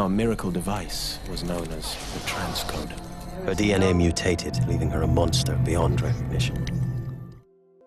Our miracle device was known as the transcoder. Her DNA mutated, leaving her a monster beyond recognition.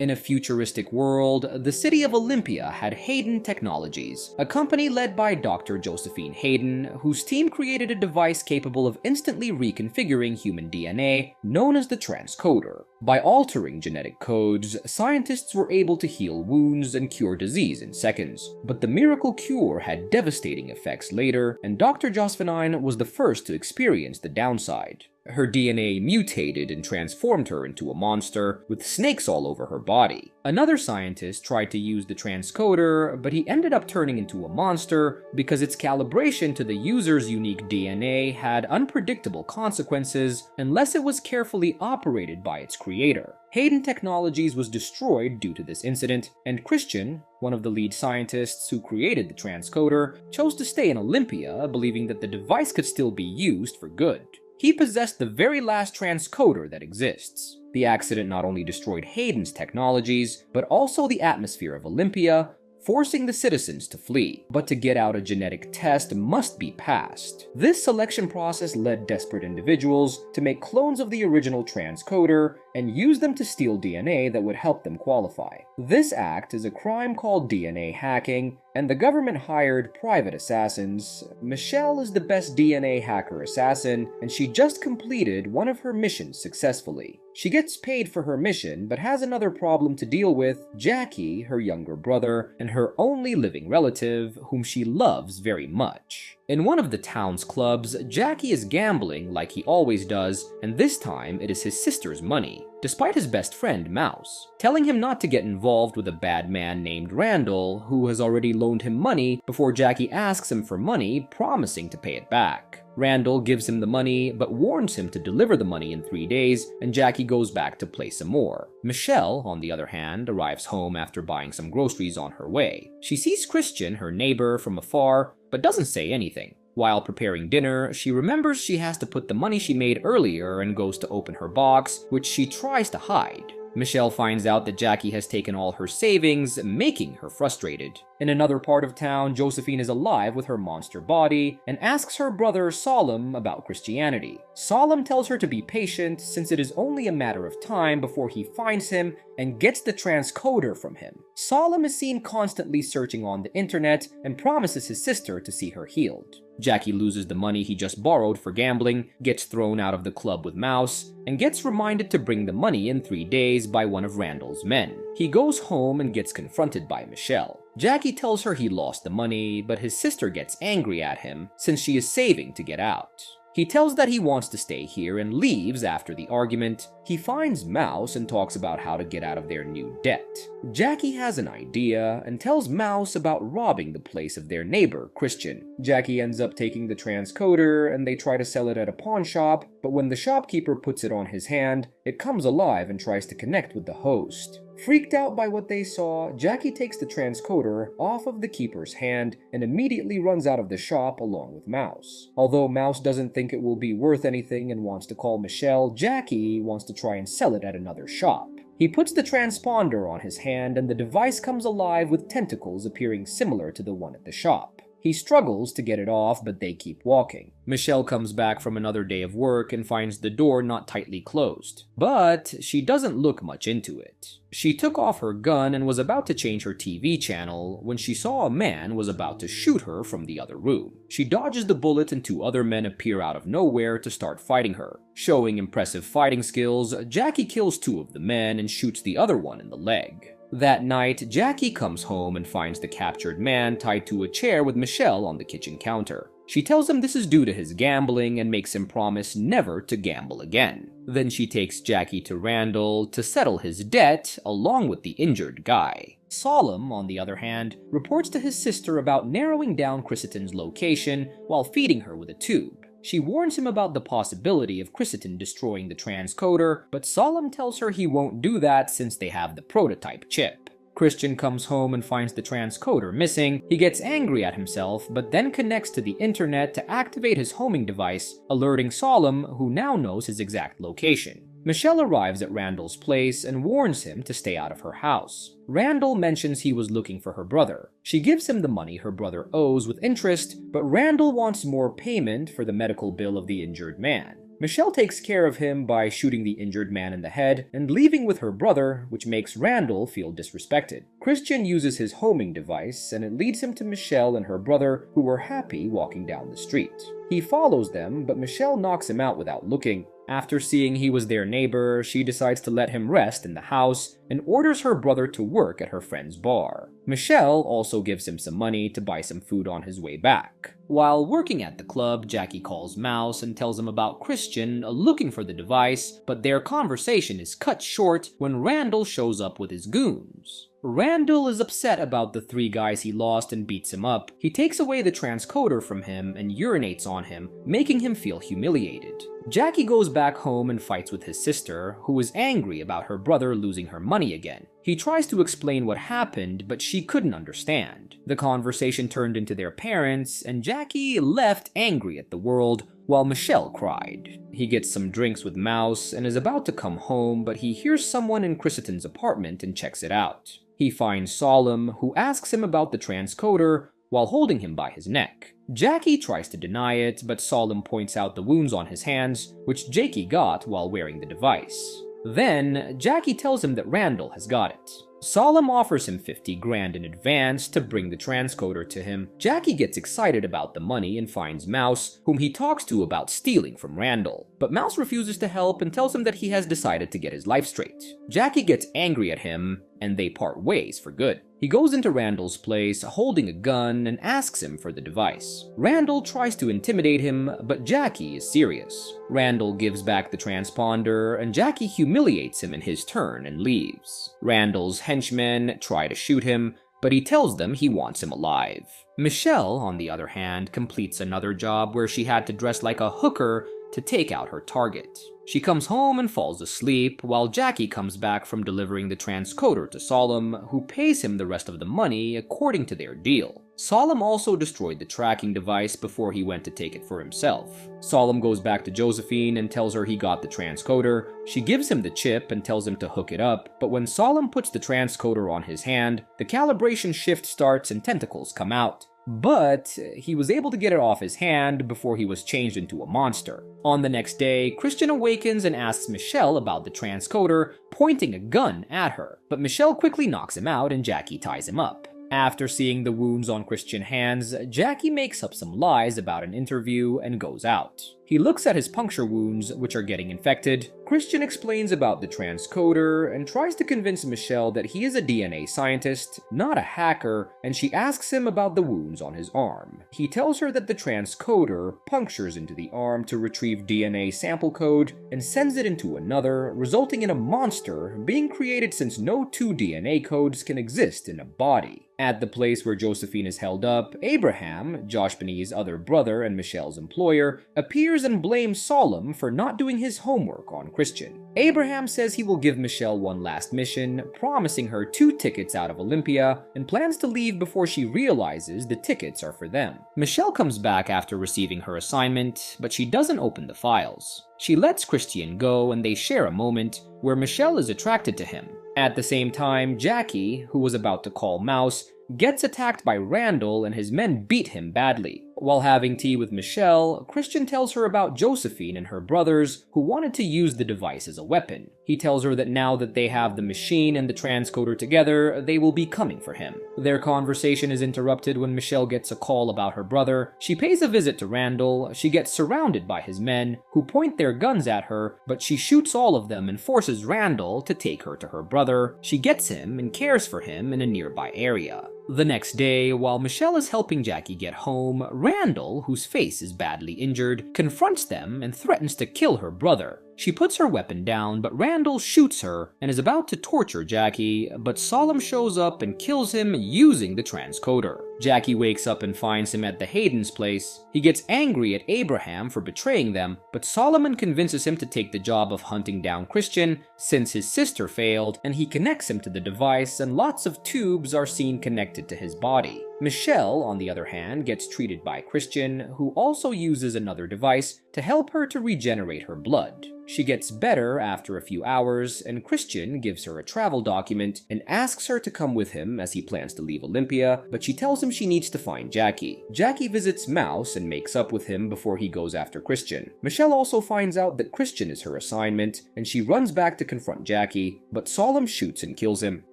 In a futuristic world, the city of Olympia had Hayden Technologies, a company led by Dr. Josephine Hayden, whose team created a device capable of instantly reconfiguring human DNA, known as the transcoder. By altering genetic codes, scientists were able to heal wounds and cure disease in seconds. But the miracle cure had devastating effects later, and Dr. Josephine was the first to experience the downside. Her DNA mutated and transformed her into a monster, with snakes all over her body. Another scientist tried to use the transcoder, but he ended up turning into a monster because its calibration to the user's unique DNA had unpredictable consequences unless it was carefully operated by its creator. Hayden Technologies was destroyed due to this incident, and Christian, one of the lead scientists who created the transcoder, chose to stay in Olympia, believing that the device could still be used for good. He possessed the very last transcoder that exists. The accident not only destroyed Hayden's technologies, but also the atmosphere of Olympia, forcing the citizens to flee. But to get out, a genetic test must be passed. This selection process led desperate individuals to make clones of the original transcoder and use them to steal DNA that would help them qualify. This act is a crime called DNA hacking, and the government hired private assassins. Michelle is the best DNA hacker assassin, and she just completed one of her missions successfully. She gets paid for her mission, but has another problem to deal with: Jackie, her younger brother, and her only living relative, whom she loves very much. In one of the town's clubs, Jackie is gambling like he always does, and this time it is his sister's money, despite his best friend Mouse telling him not to get involved with a bad man named Randall, who has already loaned him money before Jackie asks him for money, promising to pay it back. Randall gives him the money, but warns him to deliver the money in 3 days, and Jackie goes back to play some more. Michelle, on the other hand, arrives home after buying some groceries on her way. She sees Christian, her neighbor, from afar, but doesn't say anything. While preparing dinner, she remembers she has to put the money she made earlier and goes to open her box, which she tries to hide. Michelle finds out that Jackie has taken all her savings, making her frustrated. In another part of town, Josephine is alive with her monster body and asks her brother Solemn about Christianity. Solemn tells her to be patient since it is only a matter of time before he finds him and gets the transcoder from him. Solemn is seen constantly searching on the internet and promises his sister to see her healed. Jackie loses the money he just borrowed for gambling, gets thrown out of the club with Mouse, and gets reminded to bring the money in 3 days by one of Randall's men. He goes home and gets confronted by Michelle. Jackie tells her he lost the money, but his sister gets angry at him since she is saving to get out. He tells that he wants to stay here and leaves after the argument. He finds Mouse and talks about how to get out of their new debt. Jackie has an idea and tells Mouse about robbing the place of their neighbor, Christian. Jackie ends up taking the transcoder and they try to sell it at a pawn shop, but when the shopkeeper puts it on his hand, it comes alive and tries to connect with the host. Freaked out by what they saw, Jackie takes the transcoder off of the keeper's hand and immediately runs out of the shop along with Mouse. Although Mouse doesn't think it will be worth anything and wants to call Michelle, Jackie wants to try and sell it at another shop. He puts the transponder on his hand and the device comes alive with tentacles appearing similar to the one at the shop. He struggles to get it off, but they keep walking. Michelle comes back from another day of work and finds the door not tightly closed. But she doesn't look much into it. She took off her gun and was about to change her TV channel when she saw a man was about to shoot her from the other room. She dodges the bullet and 2 other men appear out of nowhere to start fighting her. Showing impressive fighting skills, Jackie kills 2 of the men and shoots the other one in the leg. That night, Jackie comes home and finds the captured man tied to a chair with Michelle on the kitchen counter. She tells him this is due to his gambling and makes him promise never to gamble again. Then she takes Jackie to Randall to settle his debt along with the injured guy. Solemn, on the other hand, reports to his sister about narrowing down Christen's location while feeding her with a tube. She warns him about the possibility of Christen destroying the transcoder, but Solemn tells her he won't do that since they have the prototype chip. Christian comes home and finds the transcoder missing. He gets angry at himself, but then connects to the internet to activate his homing device, alerting Solemn, who now knows his exact location. Michelle arrives at Randall's place and warns him to stay out of her house. Randall mentions he was looking for her brother. She gives him the money her brother owes with interest, but Randall wants more payment for the medical bill of the injured man. Michelle takes care of him by shooting the injured man in the head and leaving with her brother, which makes Randall feel disrespected. Christian uses his homing device, and it leads him to Michelle and her brother, who were happy walking down the street. He follows them, but Michelle knocks him out without looking. After seeing he was their neighbor, she decides to let him rest in the house and orders her brother to work at her friend's bar. Michelle also gives him some money to buy some food on his way back. While working at the club, Jackie calls Mouse and tells him about Christian looking for the device, but their conversation is cut short when Randall shows up with his goons. Randall is upset about the 3 guys he lost and beats him up. He takes away the transcoder from him and urinates on him, making him feel humiliated. Jackie goes back home and fights with his sister, who is angry about her brother losing her money again. He tries to explain what happened, but she couldn't understand. The conversation turned into their parents, and Jackie left angry at the world, while Michelle cried. He gets some drinks with Mouse and is about to come home, but he hears someone in Christensen's apartment and checks it out. He finds Solemn, who asks him about the transcoder while holding him by his neck. Jackie tries to deny it, but Solemn points out the wounds on his hands, which Jackie got while wearing the device. Then, Jackie tells him that Randall has got it. Solemn offers him 50 grand in advance to bring the transcoder to him. Jackie gets excited about the money and finds Mouse, whom he talks to about stealing from Randall. But Mouse refuses to help and tells him that he has decided to get his life straight. Jackie gets angry at him, and they part ways for good. He goes into Randall's place holding a gun and asks him for the device. Randall tries to intimidate him, but Jackie is serious. Randall gives back the transponder, and Jackie humiliates him in his turn and leaves. Randall's henchmen try to shoot him, but he tells them he wants him alive. Michelle, on the other hand, completes another job where she had to dress like a hooker to take out her target. She comes home and falls asleep, while Jackie comes back from delivering the transcoder to Solemn, who pays him the rest of the money according to their deal. Solemn also destroyed the tracking device before he went to take it for himself. Solemn goes back to Josephine and tells her he got the transcoder. She gives him the chip and tells him to hook it up, but when Solemn puts the transcoder on his hand, the calibration shift starts and tentacles come out. But he was able to get it off his hand before he was changed into a monster. On the next day, Christian awakens and asks Michelle about the transcoder, pointing a gun at her. But Michelle quickly knocks him out and Jackie ties him up. After seeing the wounds on Christian's hands, Jackie makes up some lies about an interview and goes out. He looks at his puncture wounds, which are getting infected. Christian explains about the transcoder and tries to convince Michelle that he is a DNA scientist, not a hacker, and she asks him about the wounds on his arm. He tells her that the transcoder punctures into the arm to retrieve DNA sample code and sends it into another, resulting in a monster being created since no 2 DNA codes can exist in a body. At the place where Josephine is held up, Abraham, Josh Benee's other brother and Michelle's employer, appears and blames Solemn for not doing his homework on Christian. Abraham says he will give Michelle one last mission, promising her 2 tickets out of Olympia, and plans to leave before she realizes the tickets are for them. Michelle comes back after receiving her assignment, but she doesn't open the files. She lets Christian go and they share a moment where Michelle is attracted to him. At the same time, Jackie, who was about to call Mouse, gets attacked by Randall and his men beat him badly. While having tea with Michelle, Christian tells her about Josephine and her brothers who wanted to use the device as a weapon. He tells her that now that they have the machine and the transcoder together, they will be coming for him. Their conversation is interrupted when Michelle gets a call about her brother. She pays a visit to Randall. She gets surrounded by his men, who point their guns at her, but she shoots all of them and forces Randall to take her to her brother. She gets him and cares for him in a nearby area. The next day, while Michelle is helping Jackie get home, Randall, whose face is badly injured, confronts them and threatens to kill her brother. She puts her weapon down, but Randall shoots her and is about to torture Jackie, but Solemn shows up and kills him using the transcoder. Jackie wakes up and finds him at the Hayden's place. He gets angry at Abraham for betraying them, but Solomon convinces him to take the job of hunting down Christian since his sister failed, and he connects him to the device and lots of tubes are seen connected to his body. Michelle, on the other hand, gets treated by Christian, who also uses another device to help her to regenerate her blood. She gets better after a few hours, and Christian gives her a travel document and asks her to come with him as he plans to leave Olympia, but she tells him she needs to find Jackie. Jackie visits Mouse and makes up with him before he goes after Christian. Michelle also finds out that Christian is her assignment, and she runs back to confront Jackie, but Solemn shoots and kills him.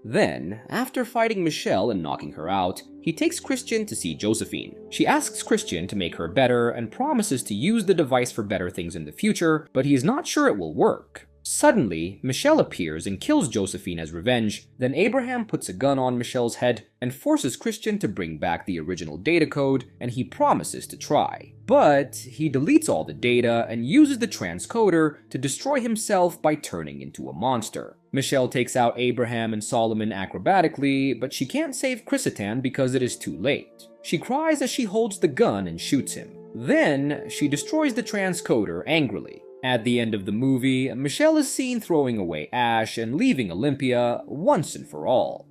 Then, after fighting Michelle and knocking her out, he takes Christian to see Josephine. She asks Christian to make her better and promises to use the device for better things in the future, but he is not sure it will work. Suddenly, Michelle appears and kills Josephine as revenge. Then Abraham puts a gun on Michelle's head and forces Christian to bring back the original data code, and he promises to try. But he deletes all the data and uses the transcoder to destroy himself by turning into a monster. Michelle takes out Abraham and Solomon acrobatically, but she can't save Chrysatan because it is too late. She cries as she holds the gun and shoots him. Then, she destroys the transcoder angrily. At the end of the movie, Michelle is seen throwing away Ash and leaving Olympia once and for all.